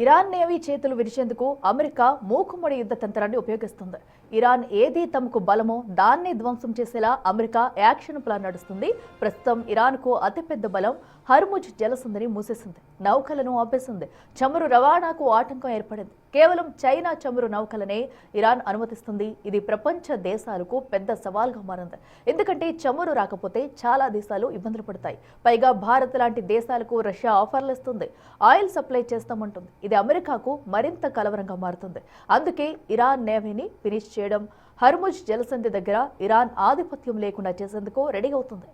Iran navy చేతులు విరిచేందుకు America మూకుమ్మడి యుద్ధ తంత్రాన్ని ఉపయోగిస్తుంది. ఇరాన్ ఏది తమకు బలమో దాన్ని ధ్వంసం చేసేలా అమెరికా యాక్షన్ ప్లాన్ నడుస్తుంది. ప్రస్తుతం ఇరాన్కు అతిపెద్ద బలం హర్ముజ్ జలసంధిని మూసేసింది, నౌకలను ఆపేసింది. చమురు రవాణాకు ఆటంకం ఏర్పడింది. కేవలం చైనా చమురు నౌకలనే ఇరాన్ అనుమతిస్తుంది. ఇది ప్రపంచ దేశాలకు పెద్ద సవాల్గా మారింది. ఎందుకంటే చమురు రాకపోతే చాలా దేశాలు ఇబ్బందులు పడతాయి. పైగా భారత్ లాంటి దేశాలకు రష్యా ఆఫర్లు ఇస్తుంది, ఆయిల్ సప్లై చేస్తామంటుంది. ఇది అమెరికాకు మరింత కలవరంగా మారుతుంది. అందుకే ఇరాన్ నేవీని ఫినిష్ చేయడం, హర్ముజ్ జలసంధి దగ్గర ఇరాన్ ఆధిపత్యం లేకుండా చేసేందుకు రెడీ అవుతుంది.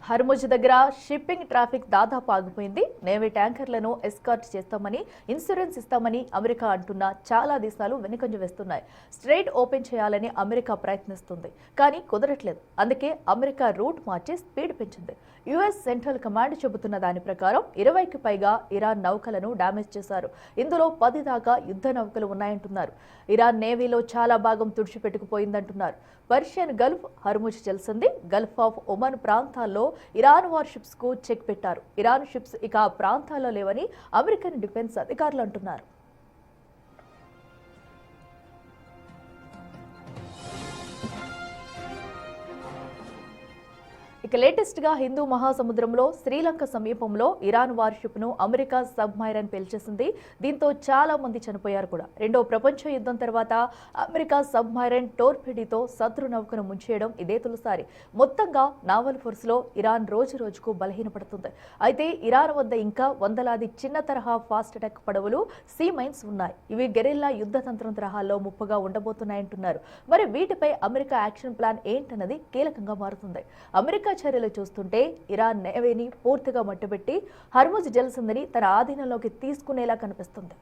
హర్ముజ్ దగ్గర షిప్పింగ్ ట్రాఫిక్ దాదాపు ఆగిపోయింది. నేవీ ట్యాంకర్లను ఎస్కార్ట్ చేస్తామని, ఇన్సూరెన్స్ ఇస్తామని అమెరికా అంటున్నా చాలా దేశాలు వెనుకంజ వేస్తున్నాయి. స్ట్రైట్ ఓపెన్ చేయాలని అమెరికా ప్రయత్నిస్తుంది, కానీ కుదరట్లేదు. అందుకే అమెరికా రూట్ మార్చి స్పీడ్ పెంచింది. యుఎస్ సెంట్రల్ కమాండ్ చెబుతున్న దాని ప్రకారం 20కి పైగా ఇరాన్ నౌకలను డ్యామేజ్ చేశారు. ఇందులో 10 దాకా యుద్ధ నౌకలు ఉన్నాయంటున్నారు. ఇరాన్ నేవీలో చాలా భాగం తుడిచిపెట్టుకుపోయిందంటున్నారు. పర్షియన్ గల్ఫ్, హర్ముజ్ జలసంధి, గల్ఫ్ ఆఫ్ ఒమన్ ప్రాంతాల్లో ఇరాన్ వార్ షిప్స్ కు చెక్ పెట్టారు. ఇరాన్ షిప్స్ ఇక ఆ ప్రాంతాల్లో లేవని అమెరికన్ డిఫెన్స్ అధికారులు అంటున్నారు. ఇక లేటెస్ట్ గా హిందూ మహాసముద్రంలో శ్రీలంక సమీపంలో ఇరాన్ వార్షిప్ ను అమెరికా సబ్మైరన్ పేల్చేసింది. దీంతో చాలా మంది చనిపోయారు కూడా. రెండో ప్రపంచ యుద్ధం తర్వాత అమెరికా సబ్మైరన్ టోర్పెడీతో శత్రు నౌకను ముంచేయడం ఇదే తొలిసారి. మొత్తంగా నావల్ ఫోర్స్ లో ఇరాన్ రోజు రోజుకు బలహీనపడుతుంది. అయితే ఇరాన్ వద్ద ఇంకా వందలాది చిన్న తరహా ఫాస్ట్ అటాక్ పడవలు, సీ మైన్స్ ఉన్నాయి. ఇవి గెరిల్లా యుద్ధ తంత్రం తరహాలో ముప్పుగా ఉండబోతున్నాయంటున్నారు. మరి వీటిపై అమెరికా యాక్షన్ ప్లాన్ ఏంటన్నది కీలకంగా మారుతుంది. అమెరికా చర్యలు చూస్తుంటే ఇరాన్ నేవీని పూర్తిగా మట్టుబెట్టి హర్ముజ్ జలసంధిని తన ఆధీనంలోకి తీసుకునేలా కనిపిస్తుంది.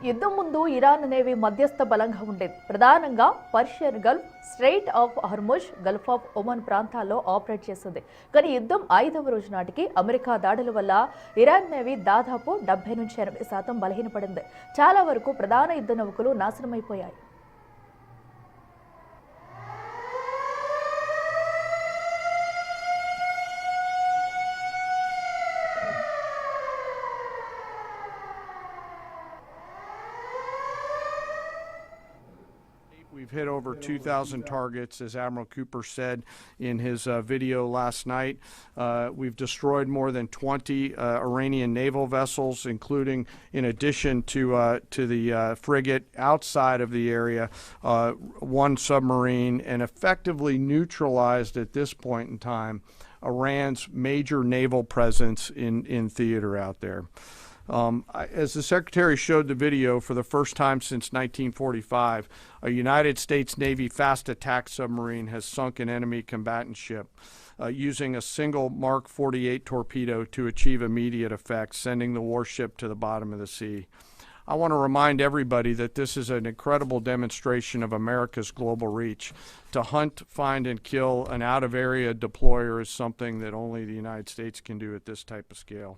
యుద్ధం ముందు ఇరాన్ నేవీ మధ్యస్థ బలంగా ఉండేది. ప్రధానంగా Persian Gulf, strait of Hormuz, Gulf of Oman ప్రాంతాల్లో ఆపరేట్ చేసింది. కానీ యుద్ధం 5వ రోజు నాటికి అమెరికా దాడుల వల్ల ఇరాన్ నేవీ దాదాపు 70 నుంచి 80% బలహీనపడింది. చాలా వరకు ప్రధాన యుద్ధ నౌకలు నాశనమైపోయాయి. We've hit over 2,000 targets, as Admiral Cooper said in his video last night. We've destroyed more than 20 Iranian naval vessels, including, in addition to the frigate outside of the area, one submarine, and effectively neutralized at this point in time Iran's major naval presence in theater out there. As the Secretary showed the video, for the first time since 1945, a United States Navy fast attack submarine has sunk an enemy combatant ship using a single Mark 48 torpedo to achieve immediate effect, sending the warship to the bottom of the sea. I want to remind everybody that this is an incredible demonstration of America's global reach. To hunt, find, and kill an out-of-area deployer is something that only the United States can do at this type of scale.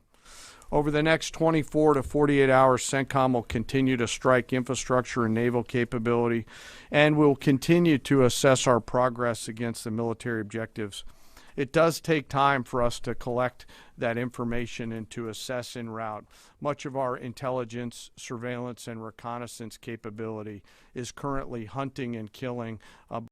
Over the next 24 to 48 hours, CENTCOM will continue to strike infrastructure and naval capability, and we'll continue to assess our progress against the military objectives. It does take time for us to collect that information and to assess en route. Much of our intelligence, surveillance, and reconnaissance capability is currently hunting and killing